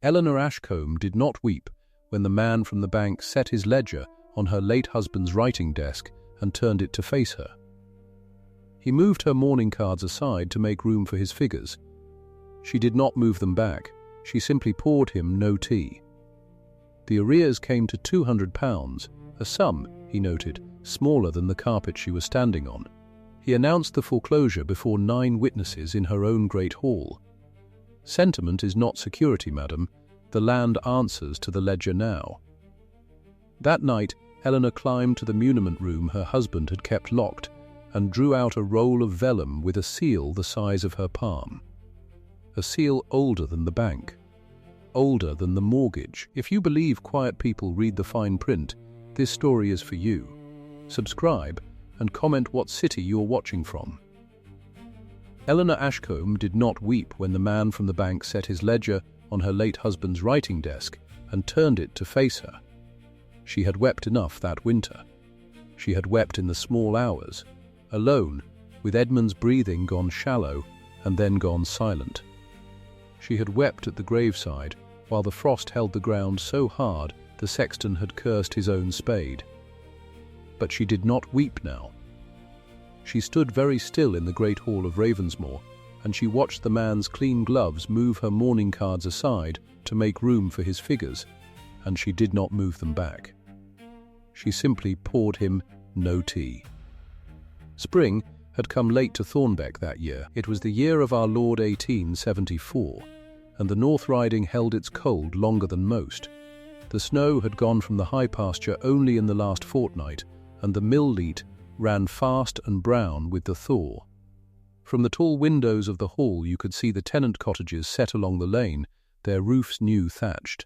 Eleanor Ashcombe did not weep when the man from the bank set his ledger on her late husband's writing desk and turned it to face her. He moved her mourning cards aside to make room for his figures. She did not move them back. She simply poured him no tea. The arrears came to £200, a sum, he noted, smaller than the carpet she was standing on. He announced the foreclosure before 9 witnesses in her own great hall. Sentiment is not security, madam. The land answers to the ledger now. That night, Eleanor climbed to the muniment room her husband had kept locked and drew out a roll of vellum with a seal the size of her palm. A seal older than the bank, older than the mortgage. If you believe quiet people read the fine print, this story is for you. Subscribe and comment what city you're watching from. Eleanor Ashcombe did not weep when the man from the bank set his ledger on her late husband's writing desk and turned it to face her. She had wept enough that winter. She had wept in the small hours, alone, with Edmund's breathing gone shallow and then gone silent. She had wept at the graveside while the frost held the ground so hard the sexton had cursed his own spade. But she did not weep now. She stood very still in the great hall of Ravensmoor, and she watched the man's clean gloves move her mourning cards aside to make room for his figures, and she did not move them back. She simply poured him no tea. Spring had come late to Thornbeck that year. It was the year of our Lord 1874, and the North Riding held its cold longer than most. The snow had gone from the high pasture only in the last fortnight, and the mill-leat ran fast and brown with the thaw. From the tall windows of the hall you could see the tenant cottages set along the lane, their roofs new thatched.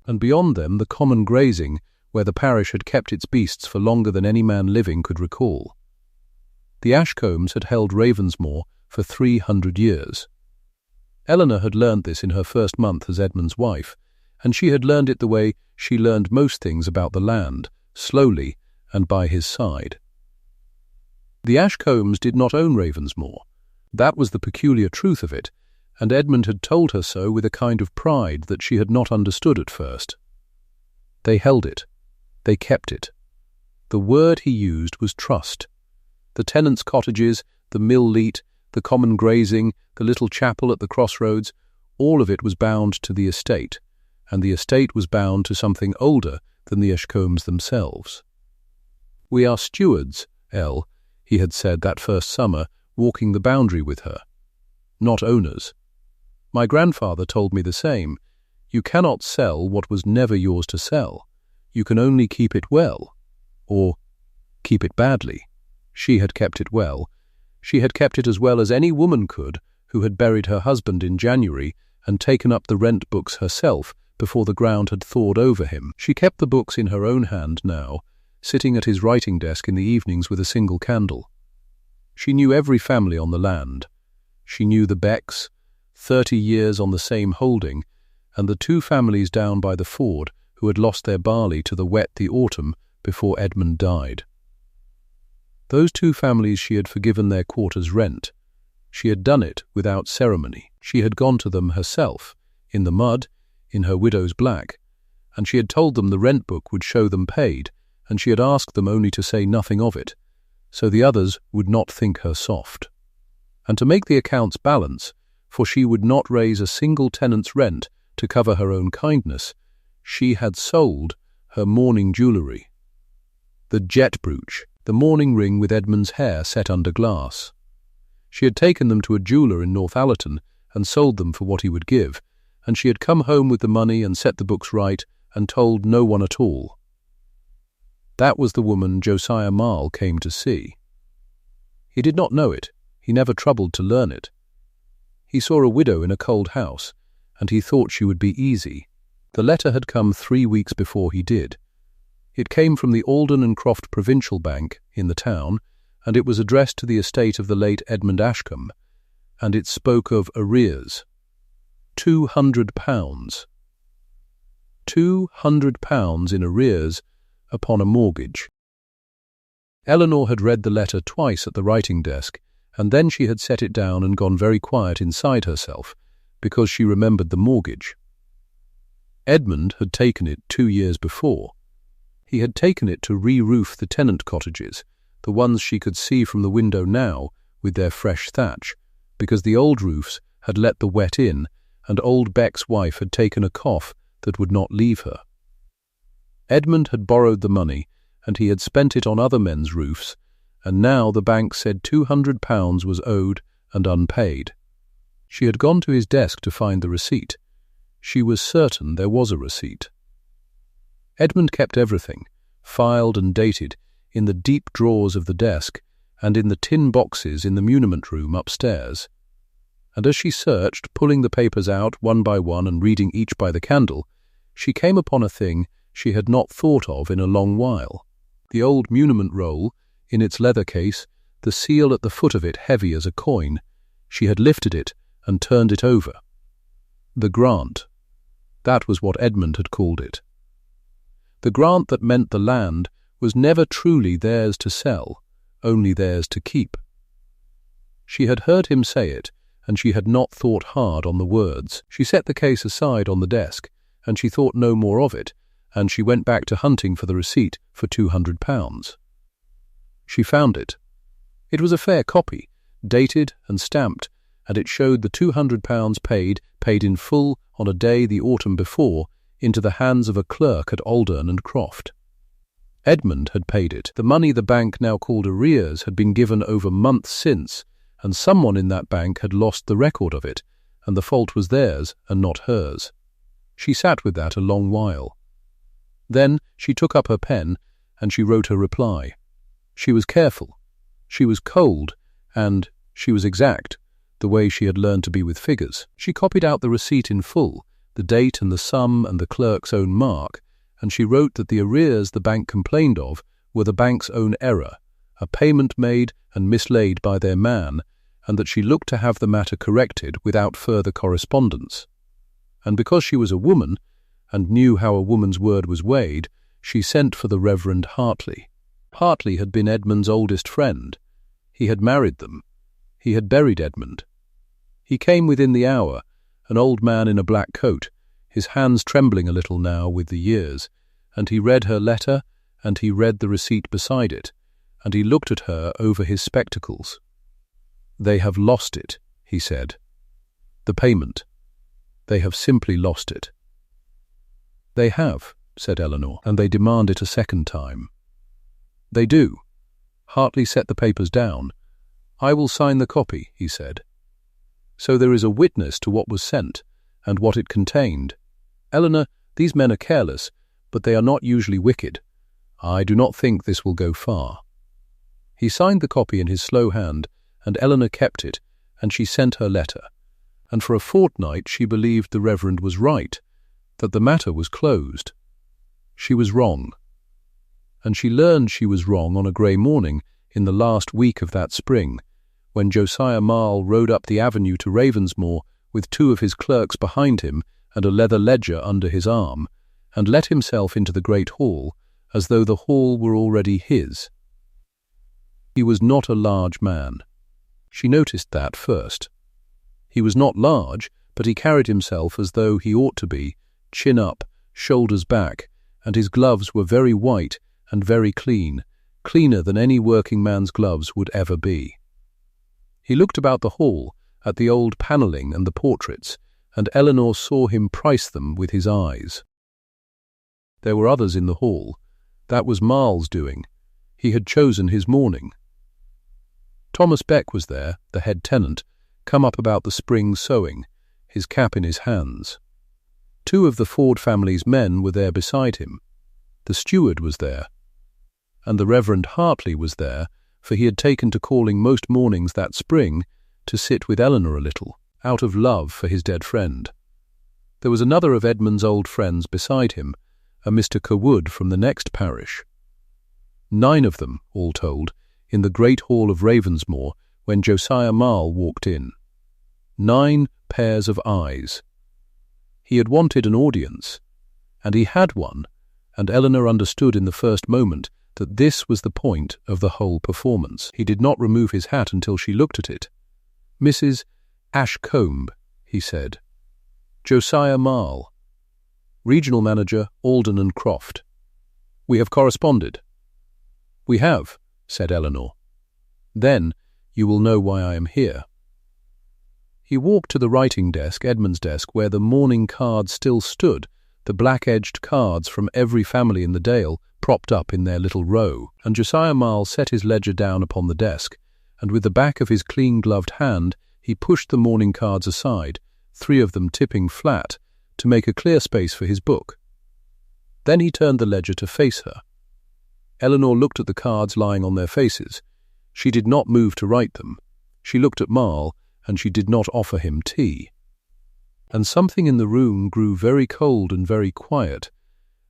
And beyond them the common grazing, where the parish had kept its beasts for longer than any man living could recall. The Ashcombes had held Ravensmoor for 300 years. Eleanor had learned this in her first month as Edmund's wife, and she had learned it the way she learned most things about the land, slowly and by his side. The Ashcombes did not own Ravensmoor. That was the peculiar truth of it, and Edmund had told her so with a kind of pride that she had not understood at first. They held it. They kept it. The word he used was trust. The tenants' cottages, the mill-leat, the common grazing, the little chapel at the crossroads, all of it was bound to the estate, and the estate was bound to something older than the Ashcombes themselves. "We are stewards, Elle," he had said that first summer, walking the boundary with her. "Not owners. My grandfather told me the same. You cannot sell what was never yours to sell. You can only keep it well, or keep it badly." She had kept it well. She had kept it as well as any woman could who had buried her husband in January and taken up the rent books herself before the ground had thawed over him. She kept the books in her own hand now, sitting at his writing desk in the evenings with a single candle. She knew every family on the land. She knew the Becks, 30 years on the same holding, and the 2 families down by the ford who had lost their barley to the wet the autumn before Edmund died. Those 2 families she had forgiven their quarter's rent. She had done it without ceremony. She had gone to them herself, in the mud, in her widow's black, and she had told them the rent book would show them paid, and she had asked them only to say nothing of it, so the others would not think her soft. And to make the accounts balance, for she would not raise a single tenant's rent to cover her own kindness, she had sold her mourning jewellery. The jet brooch, the mourning ring with Edmund's hair set under glass. She had taken them to a jeweller in North Allerton and sold them for what he would give, and she had come home with the money and set the books right and told no one at all. That was the woman Josiah Marle came to see. He did not know it. He never troubled to learn it. He saw a widow in a cold house, and he thought she would be easy. The letter had come 3 weeks before he did. It came from the Aldern Croft Provincial Bank in the town, and it was addressed to the estate of the late Edmund Ashcombe, and it spoke of arrears. £200. £200 in arrears upon a mortgage. Eleanor had read the letter twice at the writing desk, and then she had set it down and gone very quiet inside herself, because she remembered the mortgage. Edmund had taken it 2 years before. He had taken it to re-roof the tenant cottages, the ones she could see from the window now with their fresh thatch, because the old roofs had let the wet in, and old Beck's wife had taken a cough that would not leave her. Edmund had borrowed the money, and he had spent it on other men's roofs, and now the bank said £200 was owed and unpaid. She had gone to his desk to find the receipt. She was certain there was a receipt. Edmund kept everything, filed and dated, in the deep drawers of the desk and in the tin boxes in the muniment room upstairs. And as she searched, pulling the papers out one by one and reading each by the candle, she came upon a thing she had not thought of in a long while. The old muniment roll, in its leather case, the seal at the foot of it heavy as a coin. She had lifted it and turned it over. The grant. That was what Edmund had called it. The grant that meant the land was never truly theirs to sell, only theirs to keep. She had heard him say it, and she had not thought hard on the words. She set the case aside on the desk, and she thought no more of it, and she went back to hunting for the receipt for £200. She found it. It was a fair copy, dated and stamped, and it showed the £200 paid in full on a day the autumn before, into the hands of a clerk at Aldern Croft. Edmund had paid it. The money the bank now called arrears had been given over months since, and someone in that bank had lost the record of it, and the fault was theirs and not hers. She sat with that a long while. Then she took up her pen, and she wrote her reply. She was careful. She was cold, and she was exact, the way she had learned to be with figures. She copied out the receipt in full, the date and the sum and the clerk's own mark, and she wrote that the arrears the bank complained of were the bank's own error, a payment made and mislaid by their man, and that she looked to have the matter corrected without further correspondence. And because she was a woman, and knew how a woman's word was weighed, she sent for the Reverend Hartley. Hartley had been Edmund's oldest friend. He had married them. He had buried Edmund. He came within the hour, an old man in a black coat, his hands trembling a little now with the years, and he read her letter, and he read the receipt beside it, and he looked at her over his spectacles. "They have lost it," he said. "The payment. They have simply lost it." "They have," said Eleanor, "and they demand it a second time." "They do." Hartley set the papers down. "I will sign the copy," he said. "So there is a witness to what was sent, and what it contained. Eleanor, these men are careless, but they are not usually wicked. I do not think this will go far." He signed the copy in his slow hand, and Eleanor kept it, and she sent her letter. And for a fortnight she believed the Reverend was right, that the matter was closed. She was wrong. And she learned she was wrong on a grey morning in the last week of that spring, when Josiah Marle rode up the avenue to Ravensmoor with 2 of his clerks behind him and a leather ledger under his arm, and let himself into the great hall, as though the hall were already his. He was not a large man. She noticed that first. He was not large, but he carried himself as though he ought to be, chin up, shoulders back, and his gloves were very white and very clean, cleaner than any working man's gloves would ever be. He looked about the hall, at the old panelling and the portraits, and Eleanor saw him price them with his eyes. There were others in the hall. That was Marle's doing. He had chosen his mourning. Thomas Beck was there, the head tenant, come up about the spring sowing, his cap in his hands. 2 of the Ford family's men were there beside him. The steward was there. And the Reverend Hartley was there, for he had taken to calling most mornings that spring to sit with Eleanor a little, out of love for his dead friend. There was another of Edmund's old friends beside him, a Mr. Cawood from the next parish. 9 of them, all told, in the great hall of Ravensmoor when Josiah Marle walked in. 9 pairs of eyes. He had wanted an audience, and he had one, and Eleanor understood in the first moment that this was the point of the whole performance. He did not remove his hat until she looked at it. "Mrs. Ashcombe," he said. "Josiah Marle." Regional Manager, Aldern Croft. We have corresponded. We have, said Eleanor. Then you will know why I am here. He walked to the writing desk, Edmund's desk, where the mourning cards still stood, the black-edged cards from every family in the Dale propped up in their little row, and Josiah Marle set his ledger down upon the desk, and with the back of his clean-gloved hand he pushed the mourning cards aside, 3 of them tipping flat, to make a clear space for his book. Then he turned the ledger to face her. Eleanor looked at the cards lying on their faces. She did not move to write them. She looked at Marle, and she did not offer him tea. And something in the room grew very cold and very quiet,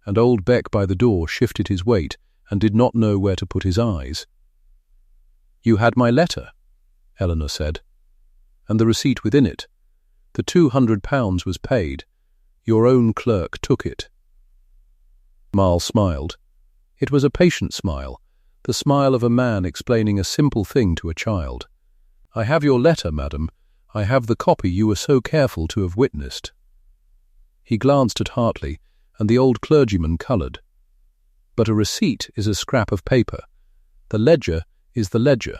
and old Beck by the door shifted his weight and did not know where to put his eyes. "You had my letter," Eleanor said, "and the receipt within it. The £200 was paid. Your own clerk took it." Marle smiled. It was a patient smile, the smile of a man explaining a simple thing to a child. "I have your letter, madam. I have the copy you were so careful to have witnessed." He glanced at Hartley, and the old clergyman coloured. But a receipt is a scrap of paper. The ledger is the ledger.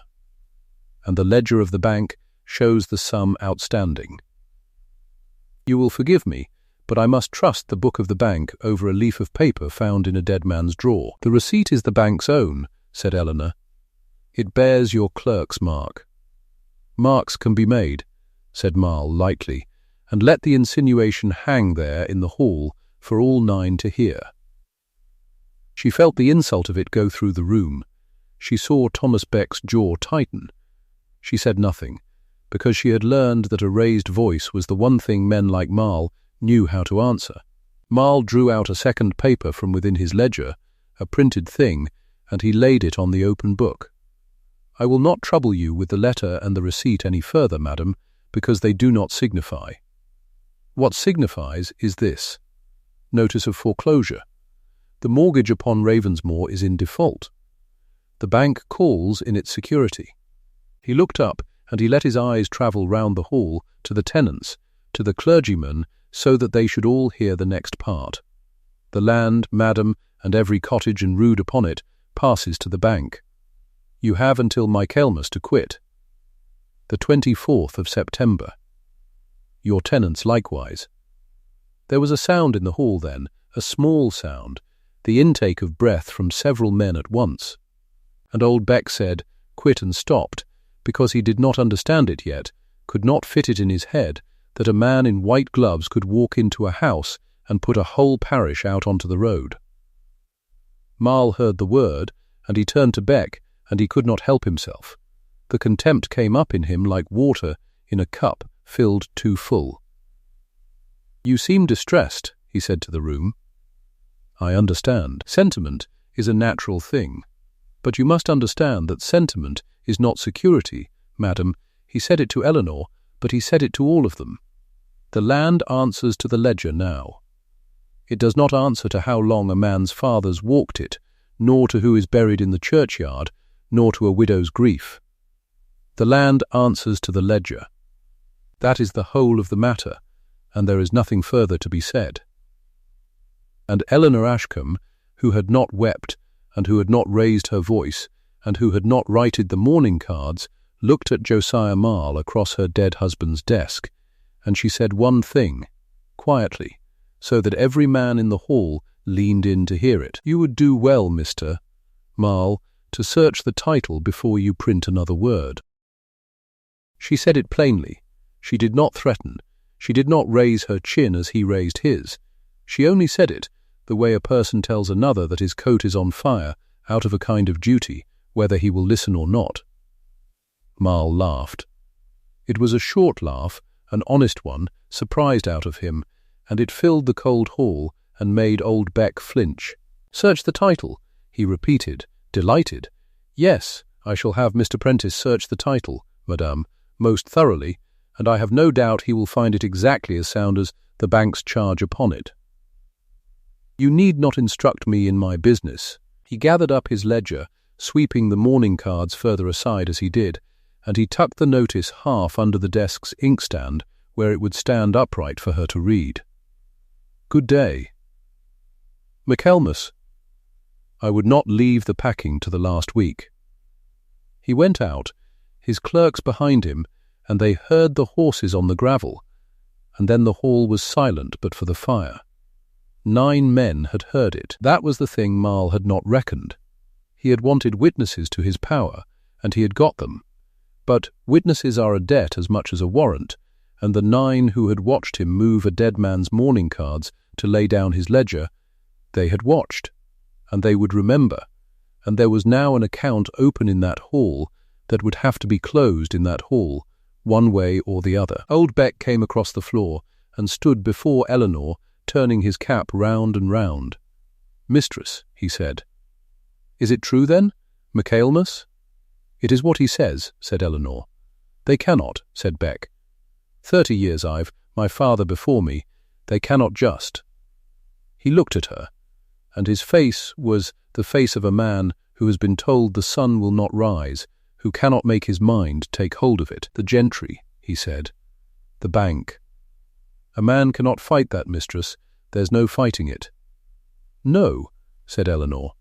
And the ledger of the bank shows the sum outstanding. "You will forgive me, but I must trust the book of the bank over a leaf of paper found in a dead man's drawer." "The receipt is the bank's own," said Eleanor. "It bears your clerk's mark." "Marks can be made," said Marle lightly, and let the insinuation hang there in the hall for all 9 to hear. She felt the insult of it go through the room. She saw Thomas Beck's jaw tighten. She said nothing, because she had learned that a raised voice was the one thing men like Marle knew how to answer. Marle drew out a second paper from within his ledger, a printed thing, and he laid it on the open book. "I will not trouble you with the letter and the receipt any further, madam, because they do not signify. What signifies is this: notice of foreclosure. The mortgage upon Ravensmoor is in default. The bank calls in its security." He looked up, and he let his eyes travel round the hall to the tenants, to the clergyman, so that they should all hear the next part. "The land, madam, and every cottage and rood upon it passes to the bank. You have until Michaelmas to quit. The 24th of September. Your tenants likewise." There was a sound in the hall then, a small sound, the intake of breath from several men at once. And old Beck said, "Quit," and stopped, because he did not understand it yet, could not fit it in his head, that a man in white gloves could walk into a house and put a whole parish out onto the road. Marle heard the word, and he turned to Beck, and he could not help himself. The contempt came up in him like water in a cup filled too full. "You seem distressed," he said to the room. "I understand. Sentiment is a natural thing. But you must understand that sentiment is not security, madam." He said it to Eleanor, but he said it to all of them. "The land answers to the ledger now. It does not answer to how long a man's fathers walked it, nor to who is buried in the churchyard, nor to a widow's grief. The land answers to the ledger. That is the whole of the matter, and there is nothing further to be said." And Eleanor Ashcombe, who had not wept, and who had not raised her voice, and who had not righted the mourning cards, looked at Josiah Marle across her dead husband's desk, and she said one thing, quietly, so that every man in the hall leaned in to hear it. "You would do well, Mr. Marle, to search the title before you print another word." She said it plainly. She did not threaten. She did not raise her chin as he raised his. She only said it the way a person tells another that his coat is on fire out of a kind of duty, whether he will listen or not. Marle laughed. It was a short laugh, an honest one, surprised out of him, and it filled the cold hall and made old Beck flinch. "Search the title," he repeated, delighted. "Yes, I shall have Mr. Prentice search the title, madame, most thoroughly, and I have no doubt he will find it exactly as sound as the bank's charge upon it. You need not instruct me in my business." He gathered up his ledger, sweeping the mourning cards further aside as he did, and he tucked the notice half under the desk's inkstand, where it would stand upright for her to read. "Good day," "Michaelmas, I would not leave the packing to the last week." He went out, his clerks behind him, and they heard the horses on the gravel, and then the hall was silent but for the fire. 9 men had heard it. That was the thing Marle had not reckoned. He had wanted witnesses to his power, and he had got them. But witnesses are a debt as much as a warrant, and the 9 who had watched him move a dead man's mourning cards to lay down his ledger, they had watched, and they would remember, and there was now an account open in that hall that would have to be closed in that hall, one way or the other. Old Beck came across the floor and stood before Eleanor, turning his cap round and round. "Mistress," he said. "Is it true then, Michaelmas?" "It is what he says," said Eleanor. "They cannot," said Beck. 30 years I've, my father before me, they cannot just." He looked at her, and his face was the face of a man who has been told the sun will not rise, who cannot make his mind take hold of it. "The gentry," he said. "The bank. A man cannot fight that, mistress. There's no fighting it." "No," said Eleanor.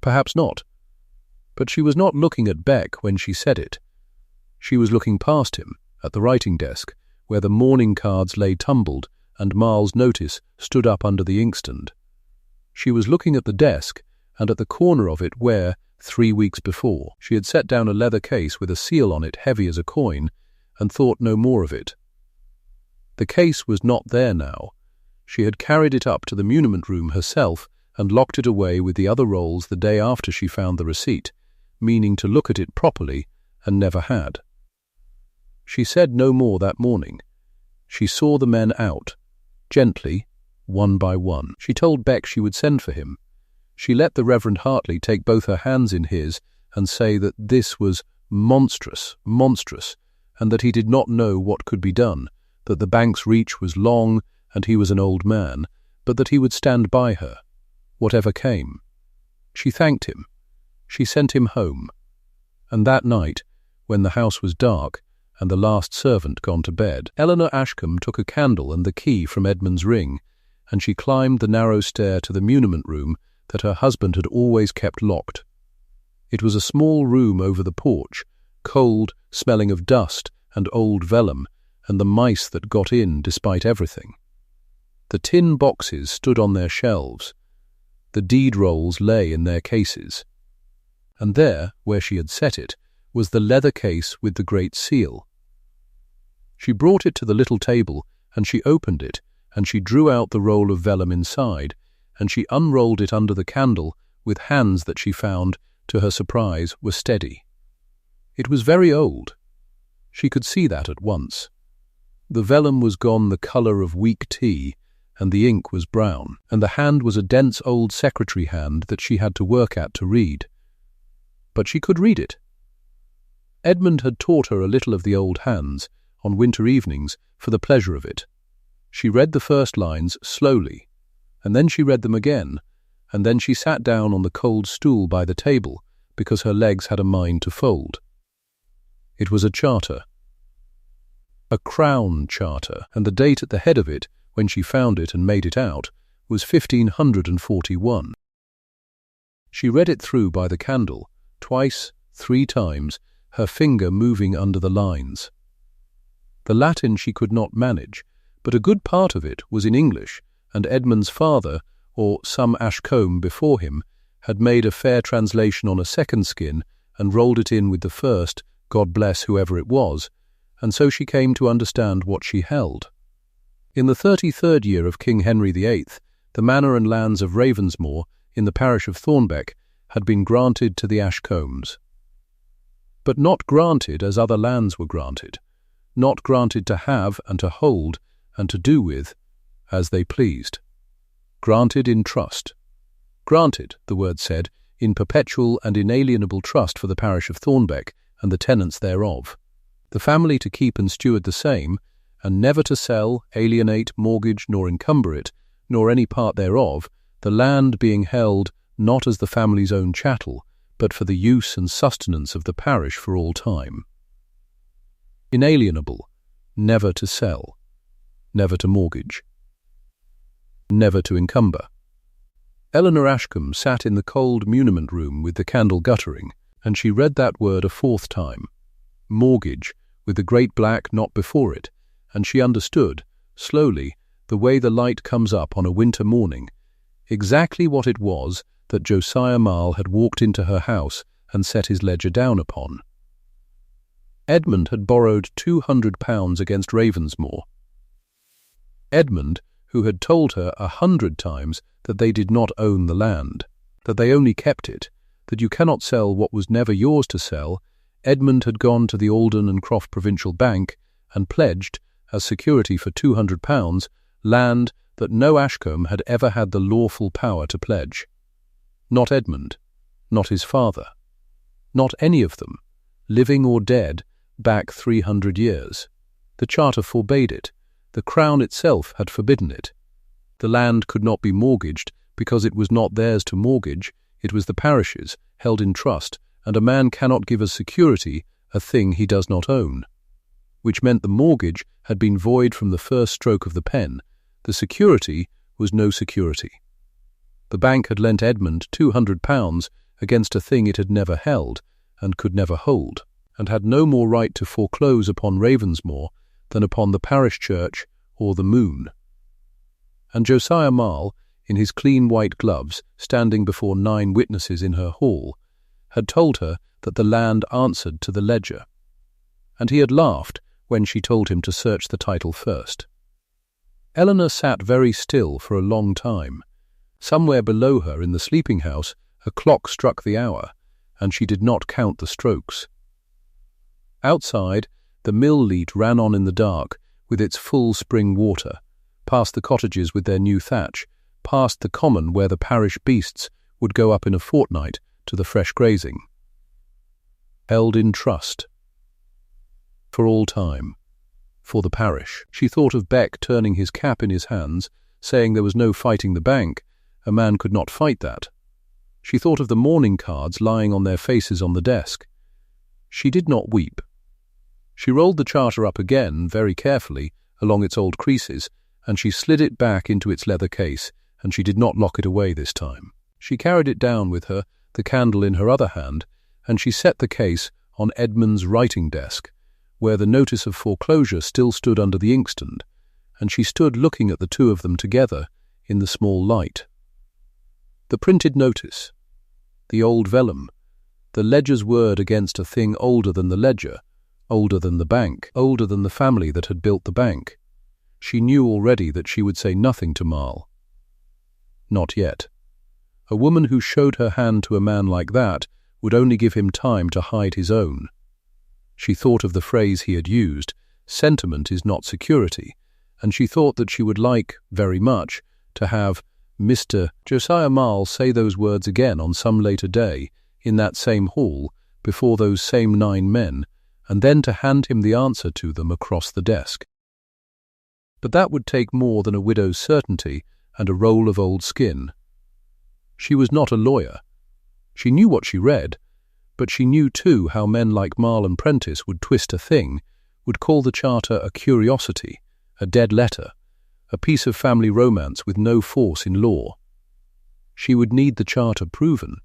"Perhaps not." But she was not looking at Beck when she said it. She was looking past him, at the writing desk, where the mourning cards lay tumbled and Marle's notice stood up under the inkstand. She was looking at the desk and at the corner of it where, 3 weeks before, she had set down a leather case with a seal on it heavy as a coin, and thought no more of it. The case was not there now. She had carried it up to the muniment room herself and locked it away with the other rolls the day after she found the receipt, meaning to look at it properly, and never had. She said no more that morning. She saw the men out, gently, one by one. She told Beck she would send for him. She let the Reverend Hartley take both her hands in his and say that this was monstrous, monstrous, and that he did not know what could be done, that the bank's reach was long and he was an old man, but that he would stand by her, whatever came. She thanked him. She sent him home. And that night, when the house was dark and the last servant gone to bed, Eleanor Ashcombe took a candle and the key from Edmund's ring, and she climbed the narrow stair to the muniment room that her husband had always kept locked. It was a small room over the porch, cold, smelling of dust and old vellum, and the mice that got in despite everything. The tin boxes stood on their shelves. The deed rolls lay in their cases. And there, where she had set it, was the leather case with the great seal. She brought it to the little table, and she opened it, and she drew out the roll of vellum inside, and she unrolled it under the candle with hands that she found, to her surprise, were steady. It was very old. She could see that at once. The vellum was gone the colour of weak tea, and the ink was brown, and the hand was a dense old secretary hand that she had to work at to read. But she could read it. Edmund had taught her a little of the old hands, on winter evenings, for the pleasure of it. She read the first lines slowly, and then she read them again, and then she sat down on the cold stool by the table, because her legs had a mind to fold. It was a charter. A Crown charter, and the date at the head of it, when she found it and made it out, was 1541. She read it through by the candle, twice, 3 times, her finger moving under the lines. The Latin she could not manage, but a good part of it was in English, and Edmund's father, or some Ashcombe before him, had made a fair translation on a second skin and rolled it in with the first, God bless whoever it was, and so she came to understand what she held. In the 33rd year of King Henry VIII, the manor and lands of Ravensmoor, in the parish of Thornbeck, had been granted to the Ashcombes. But not granted as other lands were granted, not granted to have and to hold and to do with as they pleased. Granted in trust. Granted, the word said, in perpetual and inalienable trust for the parish of Thornbeck and the tenants thereof, the family to keep and steward the same, and never to sell, alienate, mortgage, nor encumber it, nor any part thereof, the land being held not as the family's own chattel, but for the use and sustenance of the parish for all time. Inalienable, never to sell, never to mortgage, never to encumber. Eleanor Ashcombe sat in the cold muniment room with the candle guttering, and she read that word a fourth time. Mortgage, with the great black knot before it, and she understood, slowly, the way the light comes up on a winter morning, exactly what it was that Josiah Marle had walked into her house and set his ledger down upon. Edmund had borrowed £200 against Ravensmoor. Edmund, who had told her 100 times that they did not own the land, that they only kept it, that you cannot sell what was never yours to sell, Edmund had gone to the Aldern Croft Provincial Bank and pledged, as security for £200, land that no Ashcombe had ever had the lawful power to pledge. Not Edmund, not his father, not any of them, living or dead, back 300 years. The charter forbade it. The Crown itself had forbidden it. The land could not be mortgaged because it was not theirs to mortgage, it was the parish's, held in trust, and a man cannot give as security a thing he does not own. Which meant the mortgage had been void from the first stroke of the pen. The security was no security. The bank had lent Edmund £200 against a thing it had never held, and could never hold, and had no more right to foreclose upon Ravensmoor than upon the parish church or the moon. And Josiah Marle, in his clean white gloves, standing before 9 witnesses in her hall, had told her that the land answered to the ledger. And he had laughed when she told him to search the title first. Eleanor sat very still for a long time. Somewhere below her in the sleeping house a clock struck the hour, and she did not count the strokes. Outside, the mill leat ran on in the dark with its full spring water, past the cottages with their new thatch, past the common where the parish beasts would go up in a fortnight to the fresh grazing. Held in trust. For all time. For the parish. She thought of Beck turning his cap in his hands, saying there was no fighting the bank. A man could not fight that. She thought of the mourning cards lying on their faces on the desk. She did not weep. She rolled the charter up again, very carefully, along its old creases, and she slid it back into its leather case, and she did not lock it away this time. She carried it down with her, the candle in her other hand, and she set the case on Edmund's writing desk, where the notice of foreclosure still stood under the inkstand, and she stood looking at the two of them together in the small light. The printed notice, the old vellum, the ledger's word against a thing older than the ledger, older than the bank, older than the family that had built the bank. She knew already that she would say nothing to Marle. Not yet. A woman who showed her hand to a man like that would only give him time to hide his own. She thought of the phrase he had used, "Sentiment is not security," and she thought that she would like, very much, to have Mr. Josiah Marle say those words again on some later day, in that same hall, before those same 9 men, and then to hand him the answer to them across the desk. But that would take more than a widow's certainty and a roll of old skin. She was not a lawyer. She knew what she read, but she knew too how men like Marle and Prentice would twist a thing, would call the charter a curiosity, a dead letter, a piece of family romance with no force in law. She would need the charter proven.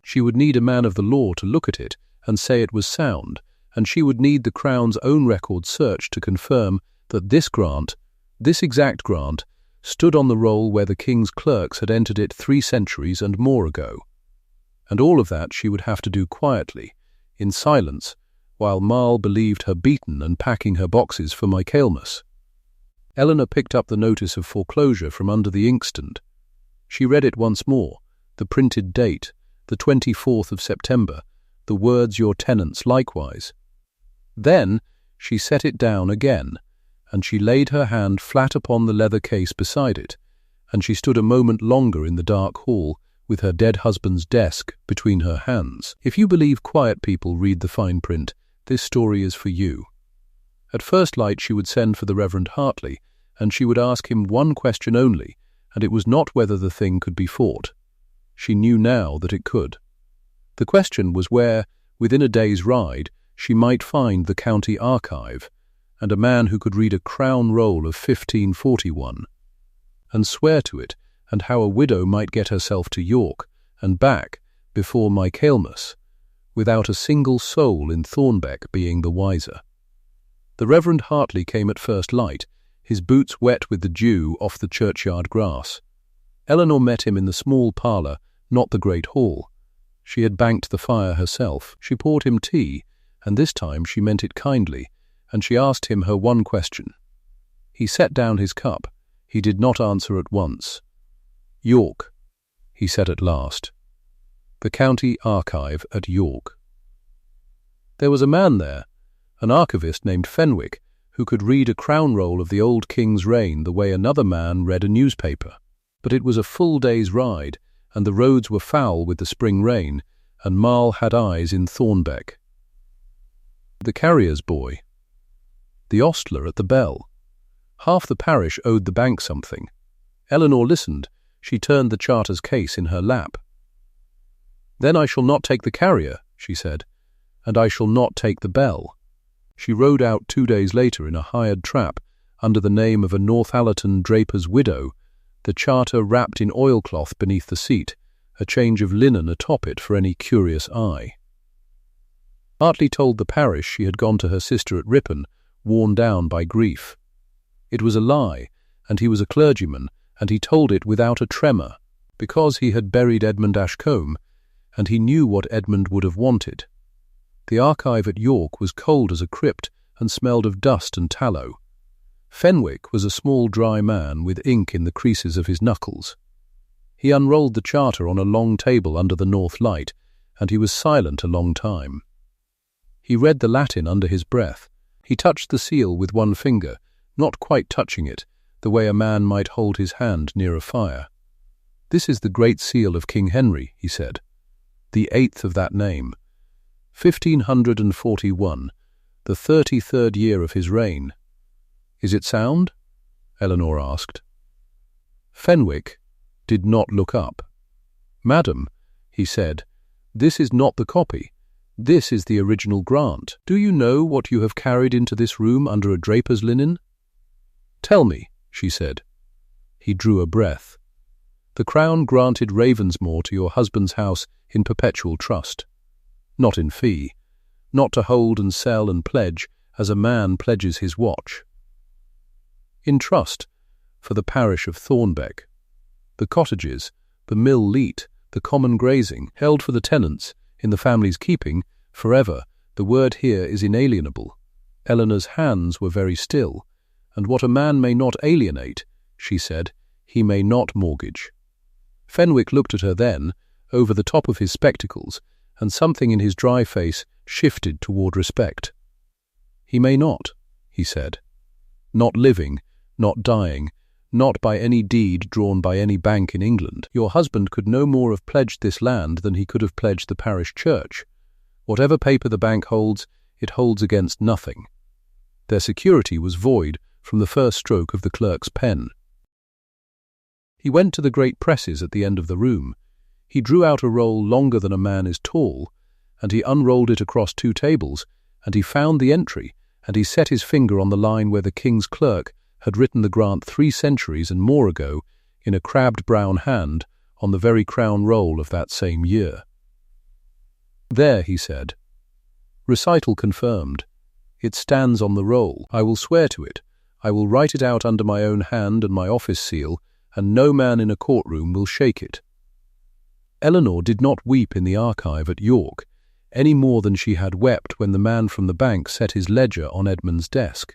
She would need a man of the law to look at it and say it was sound, and she would need the Crown's own record searched to confirm that this grant, this exact grant, stood on the roll where the King's clerks had entered it 3 centuries and more ago. And all of that she would have to do quietly, in silence, while Marle believed her beaten and packing her boxes for Michaelmas. Eleanor picked up the notice of foreclosure from under the inkstand. She read it once more, the printed date, the 24th of September, the words "your tenants" likewise. Then she set it down again, and she laid her hand flat upon the leather case beside it, and she stood a moment longer in the dark hall with her dead husband's desk between her hands. If you believe quiet people read the fine print, this story is for you. At first light she would send for the Reverend Hartley, and she would ask him one question only, and it was not whether the thing could be fought. She knew now that it could. The question was where, within a day's ride, she might find the county archive, and a man who could read a Crown roll of 1541, and swear to it and how a widow might get herself to York and back before Michaelmas, without a single soul in Thornbeck being the wiser. The Reverend Hartley came at first light, his boots wet with the dew off the churchyard grass. Eleanor met him in the small parlour, not the great hall. She had banked the fire herself. She poured him tea, and this time she meant it kindly, and she asked him her one question. He set down his cup. He did not answer at once. "York," he said at last. "The County Archive at York." There was a man there, an archivist named Fenwick, who could read a crown roll of the old king's reign the way another man read a newspaper. But it was a full day's ride, and the roads were foul with the spring rain, and Marle had eyes in Thornbeck. The carrier's boy. The ostler at the bell. Half the parish owed the bank something. Eleanor listened. She turned the charter's case in her lap. "Then I shall not take the carrier," she said, "and I shall not take the bell." She rode out 2 days later in a hired trap under the name of a Northallerton draper's widow, the charter wrapped in oilcloth beneath the seat, a change of linen atop it for any curious eye. Hartley told the parish she had gone to her sister at Ripon, worn down by grief. It was a lie, and he was a clergyman, and he told it without a tremor, because he had buried Edmund Ashcombe, and he knew what Edmund would have wanted. The archive at York was cold as a crypt and smelled of dust and tallow. Fenwick was a small dry man with ink in the creases of his knuckles. He unrolled the charter on a long table under the north light, and he was silent a long time. He read the Latin under his breath. He touched the seal with one finger, not quite touching it, the way a man might hold his hand near a fire. "This is the Great Seal of King Henry," he said. "The 8th of that name. 1541, the 33rd year of his reign." "Is it sound?" Eleanor asked. Fenwick did not look up. "Madam," he said, "this is not the copy. This is the original grant. Do you know what you have carried into this room under a draper's linen?" "Tell me," she said. He drew a breath. "The Crown granted Ravensmoor to your husband's house in perpetual trust. Not in fee. Not to hold and sell and pledge as a man pledges his watch. In trust for the parish of Thornbeck. The cottages, the mill leat, the common grazing, held for the tenants, in the family's keeping, forever. The word here is inalienable." Eleanor's hands were very still. "And what a man may not alienate," she said, "he may not mortgage." Fenwick looked at her then, over the top of his spectacles, and something in his dry face shifted toward respect. "He may not," he said. "Not living, not dying, not by any deed drawn by any bank in England. Your husband could no more have pledged this land than he could have pledged the parish church. Whatever paper the bank holds, it holds against nothing." Their security was void from the first stroke of the clerk's pen. He went to the great presses at the end of the room. He drew out a roll longer than a man is tall, and he unrolled it across 2 tables, and he found the entry, and he set his finger on the line where the king's clerk had written the grant 3 centuries and more ago in a crabbed brown hand on the very crown roll of that same year. "There," he said. "Recital confirmed. It stands on the roll. I will swear to it. I will write it out under my own hand and my office seal, and no man in a courtroom will shake it." Eleanor did not weep in the archive at York, any more than she had wept when the man from the bank set his ledger on Edmund's desk.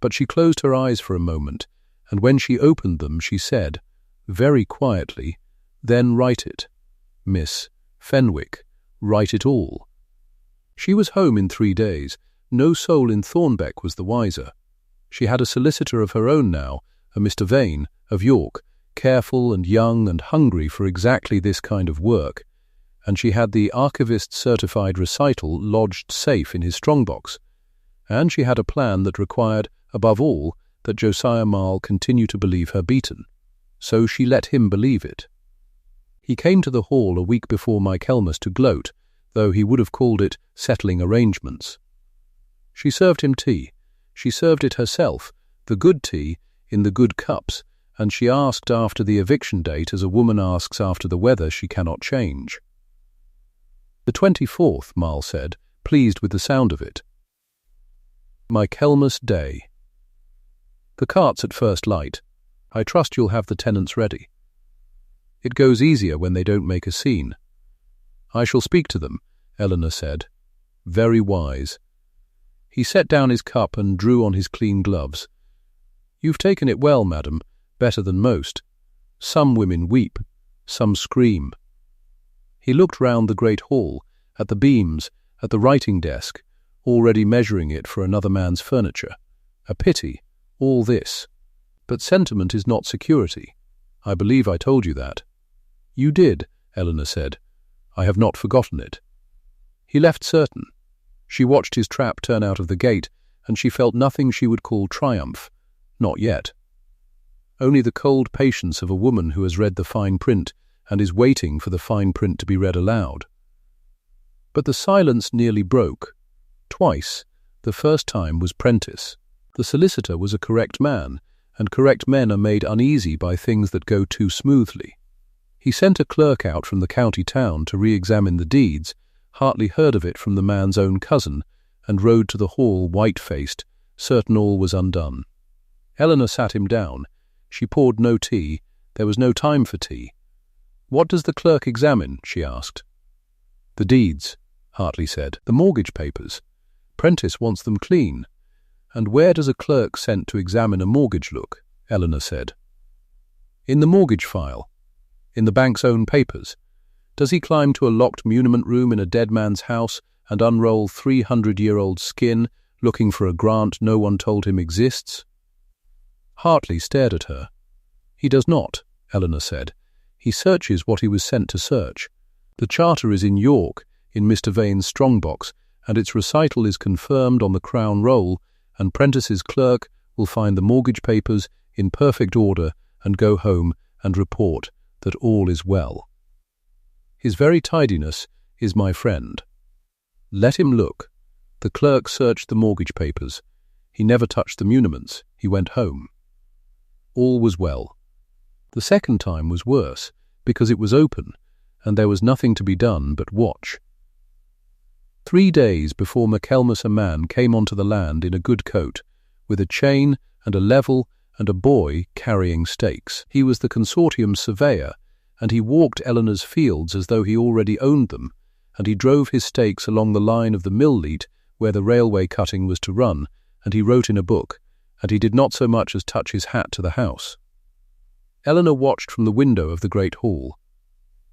But she closed her eyes for a moment, and when she opened them she said, very quietly, "Then write it. Miss Fenwick, write it all." She was home in 3 days. No soul in Thornbeck was the wiser. She had a solicitor of her own now, a Mr. Vane, of York, careful and young and hungry for exactly this kind of work, and she had the archivist's certified recital lodged safe in his strongbox, and she had a plan that required, above all, that Josiah Marle continue to believe her beaten. So she let him believe it. He came to the hall a week before Michaelmas to gloat, though he would have called it settling arrangements. She served him tea. She served it herself, the good tea, in the good cups, and she asked after the eviction date as a woman asks after the weather she cannot change. "The 24th, Marle said, pleased with the sound of it. Michaelmas Day. "The cart's at first light. I trust you'll have the tenants ready. It goes easier when they don't make a scene." "I shall speak to them," Eleanor said. "Very wise." He set down his cup and drew on his clean gloves. "You've taken it well, madam, better than most. Some women weep, some scream." He looked round the great hall, at the beams, at the writing desk, already measuring it for another man's furniture. A pity, all this. But sentiment is not security. I believe I told you that. "You did," Eleanor said. "I have not forgotten it." He left certain. She watched his trap turn out of the gate, and she felt nothing she would call triumph. Not yet. Only the cold patience of a woman who has read the fine print and is waiting for the fine print to be read aloud. But the silence nearly broke. Twice. The first time was Prentice. The solicitor was a correct man, and correct men are made uneasy by things that go too smoothly. He sent a clerk out from the county town to re-examine the deeds, hardly heard of it from the man's own cousin, and rode to the hall white-faced, certain all was undone. Eleanor sat him down. She poured no tea. There was no time for tea. "What does the clerk examine?" she asked. "The deeds," Hartley said. "The mortgage papers. Prentice wants them clean." "And where does a clerk sent to examine a mortgage look?" Eleanor said. "In the mortgage file. In the bank's own papers. Does he climb to a locked muniment room in a dead man's house and unroll 300-year-old skin, looking for a grant no one told him exists?" Hartley stared at her. "He does not," Eleanor said. "He searches what he was sent to search. The charter is in York, in Mr. Vane's strongbox, and its recital is confirmed on the Crown roll, and Prentice's clerk will find the mortgage papers in perfect order and go home and report that all is well. His very tidiness is my friend. Let him look. The clerk searched the mortgage papers. He never touched the muniments. He went home. All was well. The second time was worse, because it was open, and there was nothing to be done but watch. 3 days before Michaelmas a man came onto the land in a good coat, with a chain and a level and a boy carrying stakes. He was the consortium surveyor, and he walked Eleanor's fields as though he already owned them, and he drove his stakes along the line of the mill-leat where the railway cutting was to run, and he wrote in a book, and he did not so much as touch his hat to the house. Eleanor watched from the window of the great hall.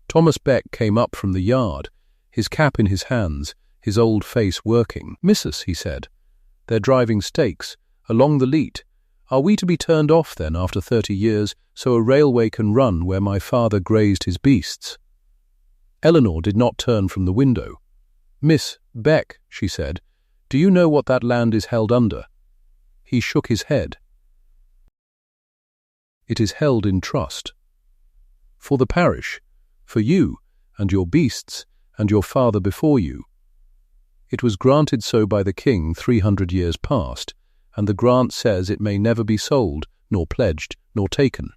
Thomas Beck came up from the yard, his cap in his hands, his old face working. "Missus," he said, "they're driving stakes, along the leat. Are we to be turned off then after 30 years, so a railway can run where my father grazed his beasts?" Eleanor did not turn from the window. "Miss Beck," she said, "do you know what that land is held under?" He shook his head. "It is held in trust. For the parish, for you, and your beasts, and your father before you. It was granted so by the king 300 years past, and the grant says it may never be sold, nor pledged, nor taken.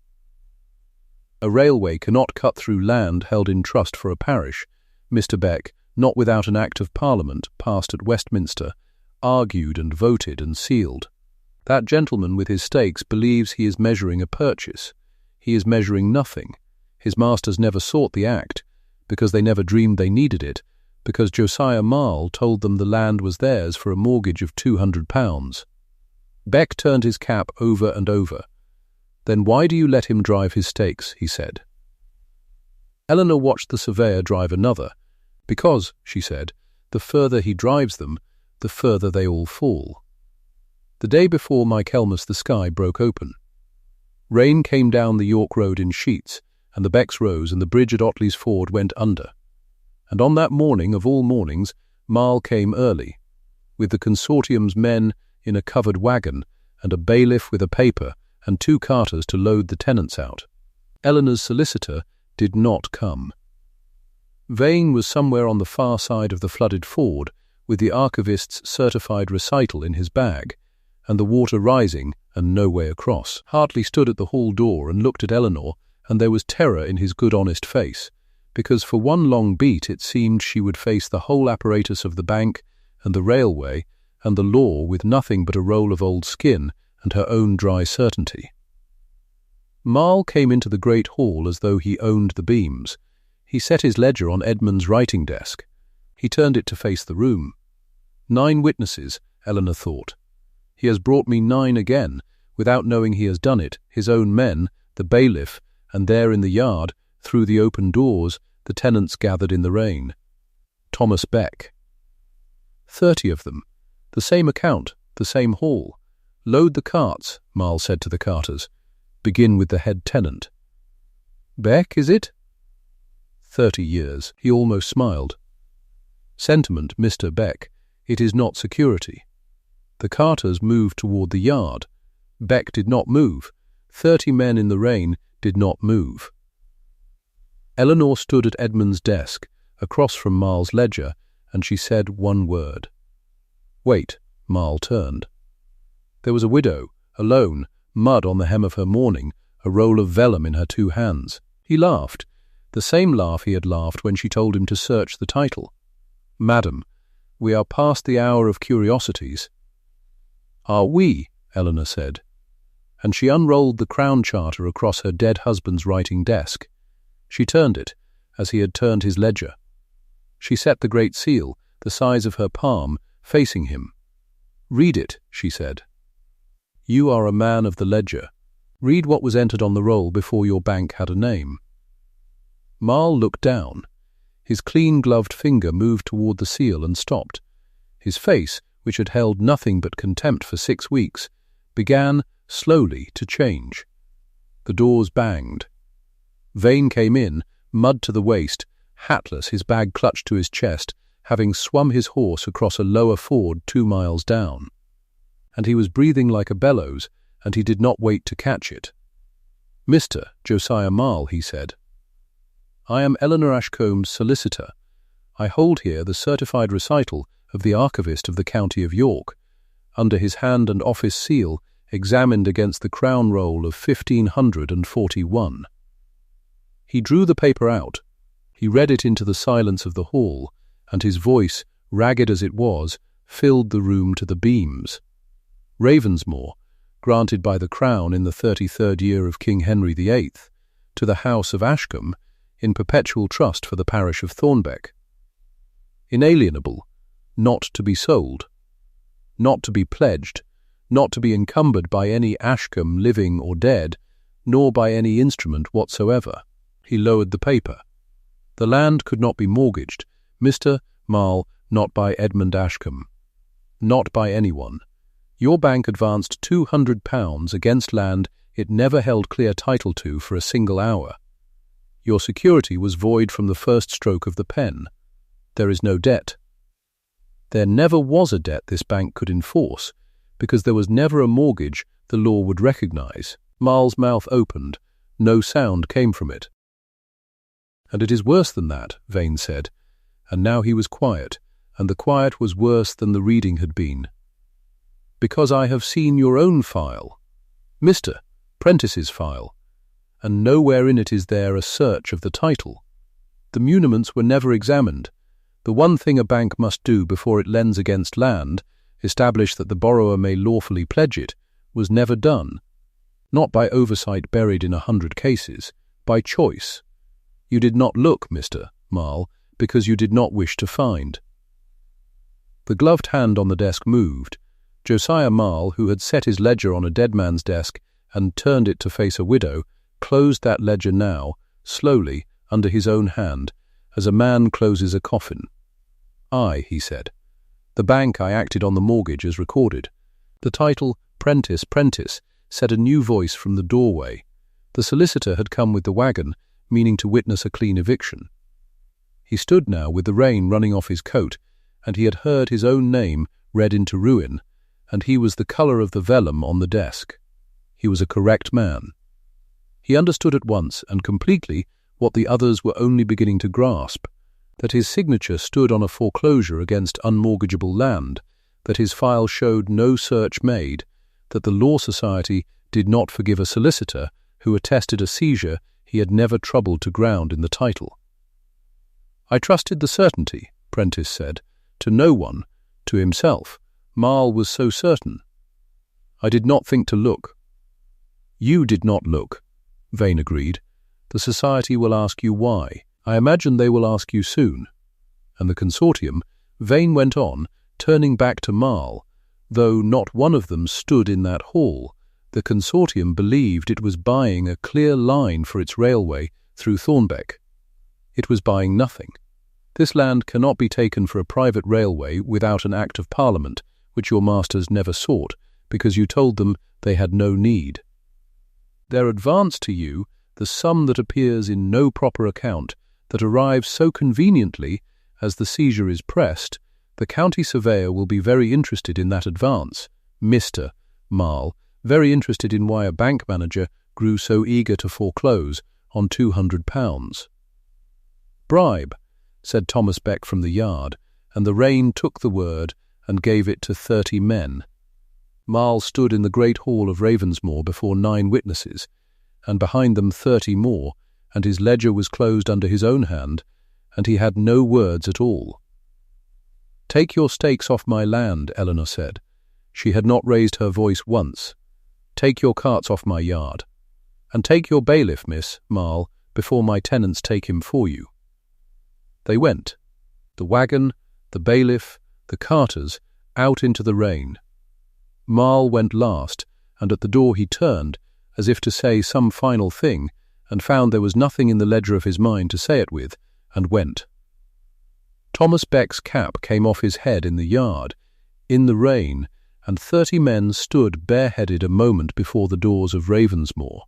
A railway cannot cut through land held in trust for a parish. Mr. Beck, not without an Act of Parliament passed at Westminster, argued and voted and sealed. That gentleman with his stakes believes he is measuring a purchase. He is measuring nothing. His masters never sought the Act, because they never dreamed they needed it, because Josiah Marle told them the land was theirs for a mortgage of £200. Beck turned his cap over and over. "Then why do you let him drive his stakes?" he said. Eleanor watched the surveyor drive another. "Because," she said, "the further he drives them, the further they all fall." The day before Michaelmas the sky broke open. Rain came down the York Road in sheets, and the Becks rose, and the bridge at Otley's Ford went under. And on that morning of all mornings, Marle came early, with the consortium's men in a covered wagon, and a bailiff with a paper, and 2 carters to load the tenants out. Eleanor's solicitor did not come. Vane was somewhere on the far side of the flooded ford, with the archivist's certified recital in his bag, and the water rising and no way across. Hartley stood at the hall door and looked at Eleanor, and there was terror in his good honest face, because for one long beat it seemed she would face the whole apparatus of the bank and the railway and the law with nothing but a roll of old skin and her own dry certainty. Marle came into the great hall as though he owned the beams. He set his ledger on Edmund's writing desk. He turned it to face the room. 9 witnesses, Eleanor thought. He has brought me 9 again, without knowing he has done it, his own men, the bailiff, and there in the yard, through the open doors, the tenants gathered in the rain. Thomas Beck. 30 of them. The same account, the same hall. Load the carts, Marle said to the carters. Begin with the head tenant. Beck, is it? 30 years. He almost smiled. Sentiment, Mr. Beck. It is not security. The carters moved toward the yard. Beck did not move. 30 men in the rain did not move. Eleanor stood at Edmund's desk, across from Marle's ledger, and she said one word. Wait. Marle turned. There was a widow, alone, mud on the hem of her mourning, a roll of vellum in her 2 hands. He laughed, the same laugh he had laughed when she told him to search the title. Madam, we are past the hour of curiosities. Are we? Eleanor said. And she unrolled the Crown Charter across her dead husband's writing desk. She turned it, as he had turned his ledger. She set the great seal, the size of her palm, facing him. Read it, she said. You are a man of the ledger. Read what was entered on the roll before your bank had a name. Marle looked down. His clean-gloved finger moved toward the seal and stopped. His face, which had held nothing but contempt for 6 weeks, began, slowly, to change. The doors banged. Vane came in, mud to the waist, hatless, his bag clutched to his chest, having swum his horse across a lower ford 2 miles down. And he was breathing like a bellows, and he did not wait to catch it. Mr. Josiah Marle, he said. I am Eleanor Ashcombe's solicitor. I hold here the certified recital of the archivist of the county of York, under his hand and office seal, examined against the crown roll of 1541. He drew the paper out. He read it into the silence of the hall, and his voice, ragged as it was, filled the room to the beams. Ravensmoor, granted by the Crown in the 33rd year of King Henry VIII, to the House of Ashcombe, in perpetual trust for the parish of Thornbeck. Inalienable, not to be sold, not to be pledged, not to be encumbered by any Ashcombe living or dead, nor by any instrument whatsoever. He lowered the paper. The land could not be mortgaged, Mr. Marle, not by Edmund Ashcombe. Not by anyone. Your bank advanced £200 against land it never held clear title to for a single hour. Your security was void from the first stroke of the pen. There is no debt. There never was a debt this bank could enforce, because there was never a mortgage the law would recognize. Marle's mouth opened. No sound came from it. And it is worse than that, Vane said, and now he was quiet, and the quiet was worse than the reading had been. Because I have seen your own file, Mr. Prentice's file, and nowhere in it is there a search of the title. The muniments were never examined. The one thing a bank must do before it lends against land, establish that the borrower may lawfully pledge it, was never done. Not by oversight buried in 100 cases, by choice. You did not look, Mr. Marle, because you did not wish to find. The gloved hand on the desk moved. Josiah Marle, who had set his ledger on a dead man's desk and turned it to face a widow, closed that ledger now, slowly, under his own hand, as a man closes a coffin. "I," he said. "The bank I acted on the mortgage as recorded." The title, Prentice, said a new voice from the doorway. The solicitor had come with the wagon, meaning to witness a clean eviction. He stood now with the rain running off his coat, and he had heard his own name read into ruin, and he was the colour of the vellum on the desk. He was a correct man. He understood at once and completely what the others were only beginning to grasp, that his signature stood on a foreclosure against unmortgageable land, that his file showed no search made, that the Law Society did not forgive a solicitor who attested a seizure he had never troubled to ground in the title. "I trusted the certainty," Prentice said. "To no one, to himself. Marle was so certain. I did not think to look." "You did not look," Vane agreed. "The Society will ask you why. I imagine they will ask you soon." And the consortium, Vane went on, turning back to Marle, though not one of them stood in that hall. The consortium believed it was buying a clear line for its railway through Thornbeck. It was buying nothing. This land cannot be taken for a private railway without an Act of Parliament, which your masters never sought, because you told them they had no need. Their advance to you, the sum that appears in no proper account, that arrives so conveniently as the seizure is pressed, the county surveyor will be very interested in that advance, Mr. Marle, very interested in why a bank manager grew so eager to foreclose on £200. "Bribe," said Thomas Beck from the yard, and the rain took the word and gave it to 30 men. Marle stood in the great hall of Ravensmoor before 9 witnesses, and behind them 30 more, and his ledger was closed under his own hand, and he had no words at all. "Take your stakes off my land," Eleanor said. She had not raised her voice once. "Take your carts off my yard. And take your bailiff, Miss Marle, before my tenants take him for you." They went, the wagon, the bailiff, the carters, out into the rain. Marle went last, and at the door he turned, as if to say some final thing, and found there was nothing in the ledger of his mind to say it with, and went. Thomas Beck's cap came off his head in the yard, in the rain, and 30 men stood bareheaded a moment before the doors of Ravensmoor,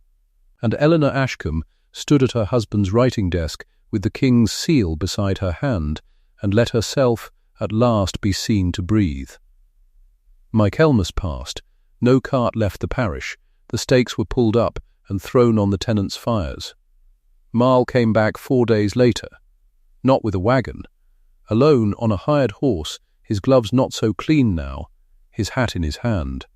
and Eleanor Ashcombe stood at her husband's writing desk with the king's seal beside her hand, and let herself at last be seen to breathe. Michaelmas passed. No cart left the parish. The stakes were pulled up and thrown on the tenants' fires. Marle came back 4 days later, not with a wagon, alone on a hired horse, his gloves not so clean now, his hat in his hand.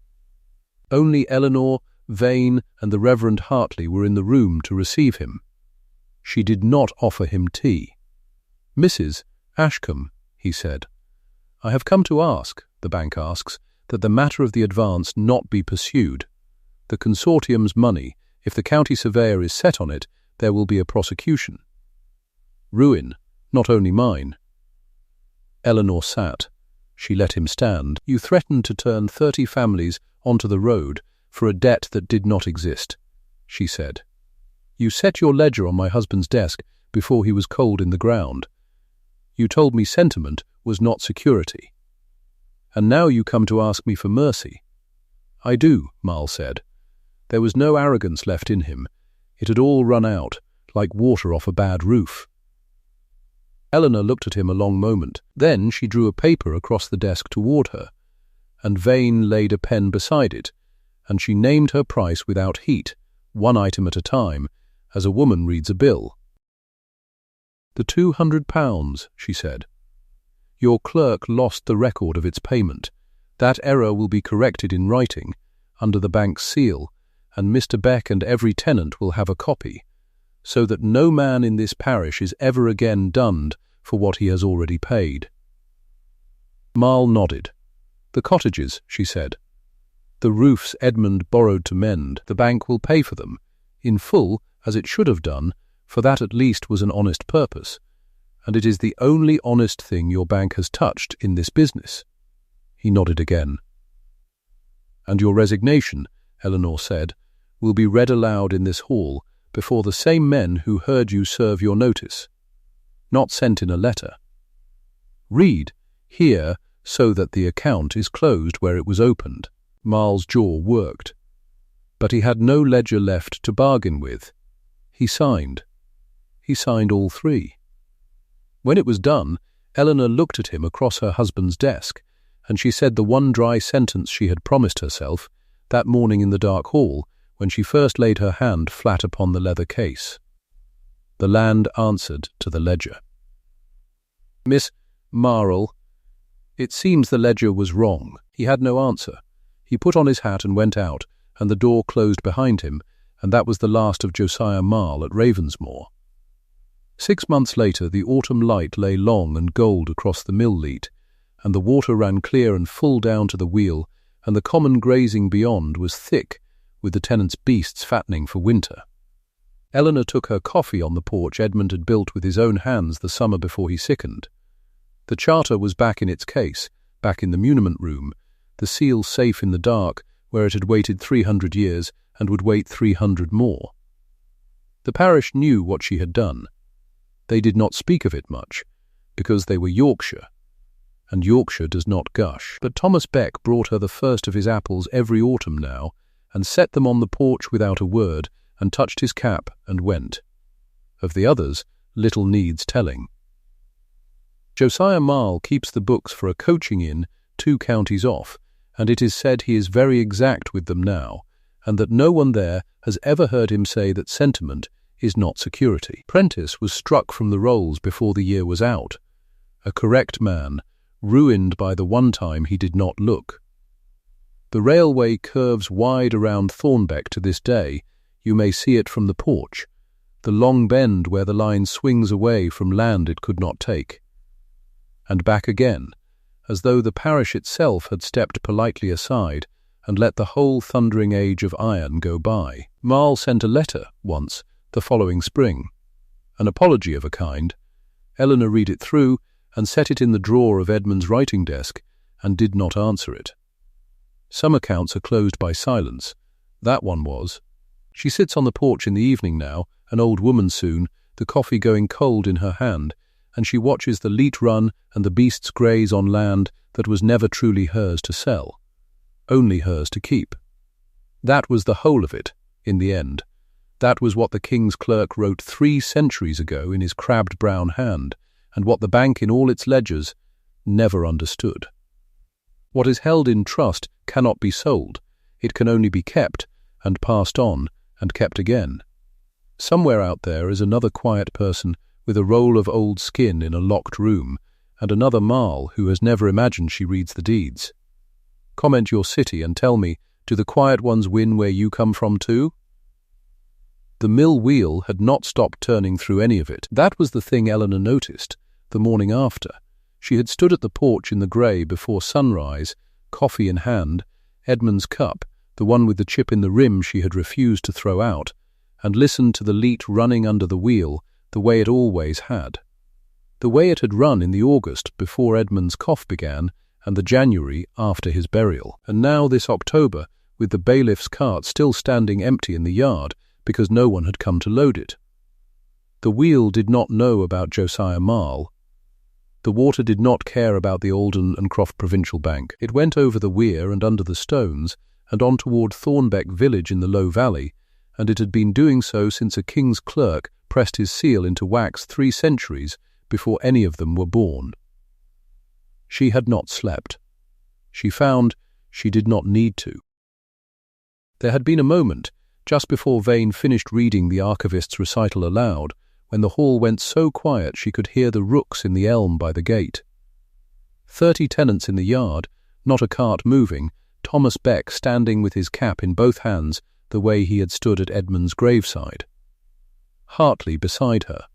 Only Eleanor, Vane, and the Reverend Hartley were in the room to receive him. She did not offer him tea. "Mrs. Ashcombe," he said, "I have come to ask, the bank asks, that the matter of the advance not be pursued. The consortium's money, if the county surveyor is set on it, there will be a prosecution. Ruin, not only mine." Eleanor sat. She let him stand. "You threatened to turn 30 families onto the road for a debt that did not exist," she said. "You set your ledger on my husband's desk before he was cold in the ground. You told me sentiment was not security. And now you come to ask me for mercy." "I do," Marle said. There was no arrogance left in him. It had all run out, like water off a bad roof. Eleanor looked at him a long moment. Then she drew a paper across the desk toward her, and Vane laid a pen beside it, and she named her price without heat, 1 item at a time, as a woman reads a bill. "The £200, she said. "Your clerk lost the record of its payment. That error will be corrected in writing, under the bank's seal, and Mr. Beck and every tenant will have a copy, so that no man in this parish is ever again dunned for what he has already paid." Marle nodded. "The cottages," she said. "The roofs Edmund borrowed to mend, the bank will pay for them, in full, as it should have done, for that at least was an honest purpose, and it is the only honest thing your bank has touched in this business." He nodded again. "And your resignation," Eleanor said, "will be read aloud in this hall before the same men who heard you serve your notice. Not sent in a letter. Read, here, so that the account is closed where it was opened." Marle's jaw worked. But he had no ledger left to bargain with. He signed. He signed all 3. When it was done, Eleanor looked at him across her husband's desk, and she said the one dry sentence she had promised herself, that morning in the dark hall, when she first laid her hand flat upon the leather case. The land answered to the ledger. "Miss Marle, it seems the ledger was wrong." He had no answer. He put on his hat and went out, and the door closed behind him, and that was the last of Josiah Marle at Ravensmoor. 6 months later, the autumn light lay long and gold across the mill-leat, and the water ran clear and full down to the wheel, and the common grazing beyond was thick with the tenants' beasts fattening for winter. Eleanor took her coffee on the porch Edmund had built with his own hands the summer before he sickened. The charter was back in its case, back in the muniment room, the seal safe in the dark where it had waited 300 years and would wait 300 more. The parish knew what she had done. They did not speak of it much, because they were Yorkshire, and Yorkshire does not gush. But Thomas Beck brought her the first of his apples every autumn now, and set them on the porch without a word, and touched his cap and went. Of the others, little needs telling. Josiah Marle keeps the books for a coaching inn 2 counties off, and it is said he is very exact with them now, and that no one there has ever heard him say that sentiment is not security. Prentice was struck from the rolls before the year was out. A correct man, ruined by the one time he did not look. The railway curves wide around Thornbeck to this day. You may see it from the porch, the long bend where the line swings away from land it could not take. And back again, as though the parish itself had stepped politely aside and let the whole thundering age of iron go by. Marle sent a letter, once, the following spring. An apology of a kind. Eleanor read it through and set it in the drawer of Edmund's writing desk and did not answer it. Some accounts are closed by silence. That one was. She sits on the porch in the evening now, an old woman soon, the coffee going cold in her hand, and she watches the leat run and the beasts graze on land that was never truly hers to sell, only hers to keep. That was the whole of it, in the end. That was what the King's clerk wrote 3 centuries ago in his crabbed brown hand, and what the bank in all its ledgers never understood. What is held in trust cannot be sold. It can only be kept, and passed on, and kept again. Somewhere out there is another quiet person with a roll of old skin in a locked room, and another Marle who has never imagined she reads the deeds. Comment your city and tell me, do the quiet ones win where you come from too? The mill wheel had not stopped turning through any of it. That was the thing Eleanor noticed, the morning after. She had stood at the porch in the grey before sunrise, coffee in hand, Edmund's cup, the one with the chip in the rim she had refused to throw out, and listened to the leat running under the wheel the way it always had. The way it had run in the August before Edmund's cough began and the January after his burial. And now this October, with the bailiff's cart still standing empty in the yard because no one had come to load it. The wheel did not know about Josiah Marle. The water did not care about the Aldern Croft Provincial Bank. It went over the weir and under the stones, and on toward Thornbeck village in the low valley, and it had been doing so since a king's clerk pressed his seal into wax 3 centuries before any of them were born. She had not slept. She found she did not need to. There had been a moment, just before Vane finished reading the archivist's recital aloud, when the hall went so quiet she could hear the rooks in the elm by the gate. 30 tenants in the yard, not a cart moving, Thomas Beck standing with his cap in both hands the way he had stood at Edmund's graveside. Hartley beside her.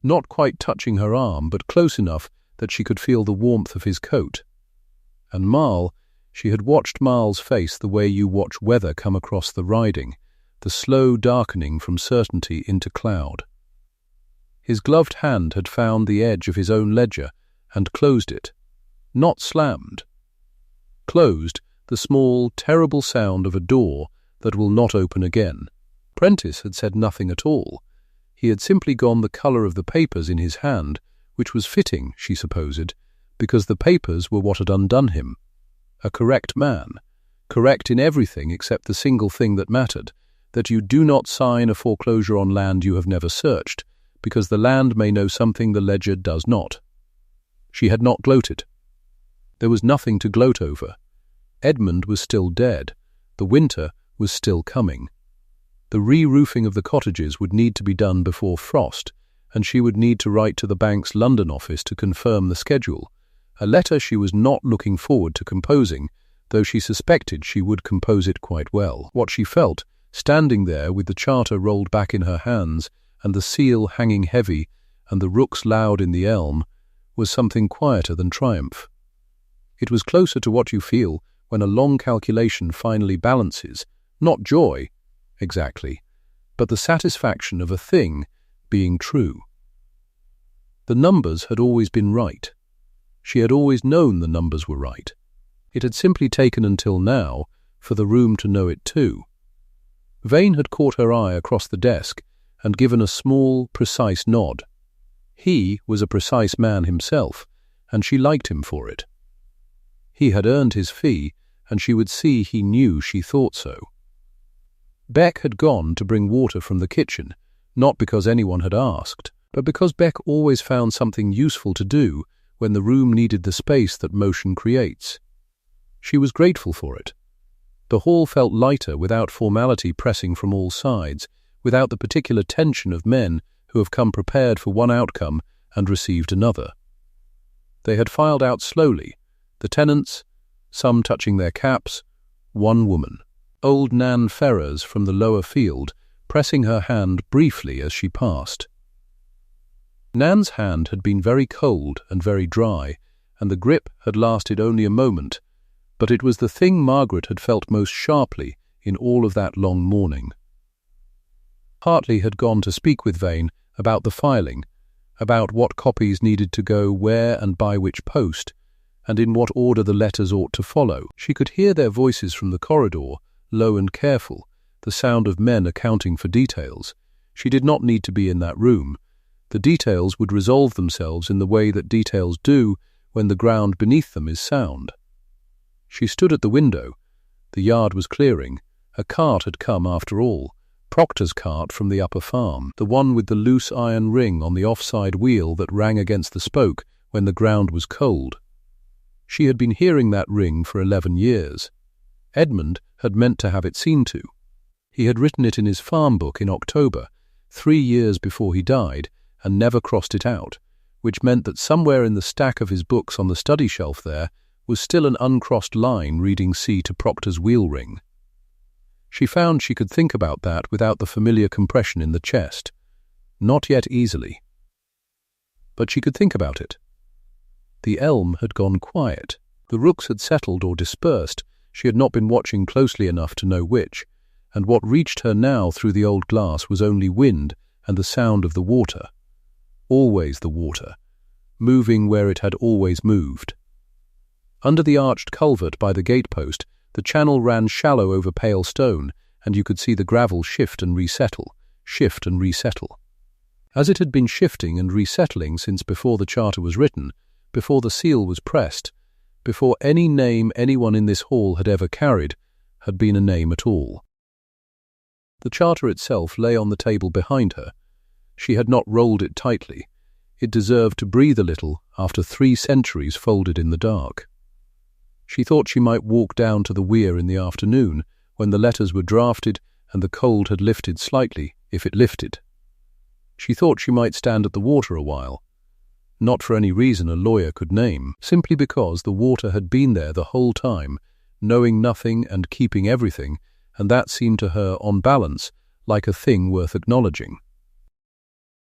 Not quite touching her arm, but close enough that she could feel the warmth of his coat. And Marle, she had watched Marle's face the way you watch weather come across the riding, the slow darkening from certainty into cloud. His gloved hand had found the edge of his own ledger and closed it. Not slammed. Closed, the small, terrible sound of a door that will not open again. Prentice had said nothing at all. He had simply gone the colour of the papers in his hand, which was fitting, she supposed, because the papers were what had undone him. A correct man, correct in everything except the single thing that mattered, that you do not sign a foreclosure on land you have never searched, because the land may know something the ledger does not. She had not gloated. There was nothing to gloat over. Edmund was still dead. The winter was still coming. The re-roofing of the cottages would need to be done before frost, and she would need to write to the bank's London office to confirm the schedule, a letter she was not looking forward to composing, though she suspected she would compose it quite well. What she felt, standing there with the charter rolled back in her hands and the seal hanging heavy and the rooks loud in the elm, was something quieter than triumph. It was closer to what you feel when a long calculation finally balances, not joy, exactly, but the satisfaction of a thing being true. The numbers had always been right. She had always known the numbers were right. It had simply taken until now for the room to know it too. Vane had caught her eye across the desk and given a small, precise nod. He was a precise man himself, and she liked him for it. He had earned his fee, and she would see he knew she thought so. Beck had gone to bring water from the kitchen, not because anyone had asked, but because Beck always found something useful to do when the room needed the space that motion creates. She was grateful for it. The hall felt lighter without formality pressing from all sides, without the particular tension of men who have come prepared for one outcome and received another. They had filed out slowly, the tenants, some touching their caps, one woman, old Nan Ferrers from the lower field, pressing her hand briefly as she passed. Nan's hand had been very cold and very dry, and the grip had lasted only a moment, but it was the thing Margaret had felt most sharply in all of that long morning. Hartley had gone to speak with Vane about the filing, about what copies needed to go where and by which post, and in what order the letters ought to follow. She could hear their voices from the corridor, low and careful, the sound of men accounting for details. She did not need to be in that room. The details would resolve themselves in the way that details do when the ground beneath them is sound. She stood at the window. The yard was clearing. A cart had come after all, Proctor's cart from the upper farm, the one with the loose iron ring on the offside wheel that rang against the spoke when the ground was cold. She had been hearing that ring for 11 years. Edmund had meant to have it seen to. He had written it in his farm book in October, 3 years before he died, and never crossed it out, which meant that somewhere in the stack of his books on the study shelf there was still an uncrossed line reading C to Proctor's wheel ring. She found she could think about that without the familiar compression in the chest. Not yet easily. But she could think about it. The elm had gone quiet. The rooks had settled or dispersed. She had not been watching closely enough to know which, and what reached her now through the old glass was only wind and the sound of the water. Always the water, moving where it had always moved. Under the arched culvert by the gatepost, the channel ran shallow over pale stone, and you could see the gravel shift and resettle, shift and resettle. As it had been shifting and resettling since before the charter was written, before the seal was pressed, before any name anyone in this hall had ever carried had been a name at all. The charter itself lay on the table behind her. She had not rolled it tightly. It deserved to breathe a little after 3 centuries folded in the dark. She thought she might walk down to the weir in the afternoon, when the letters were drafted and the cold had lifted slightly, if it lifted. She thought she might stand at the water a while, not for any reason a lawyer could name, simply because the water had been there the whole time, knowing nothing and keeping everything, and that seemed to her, on balance, like a thing worth acknowledging.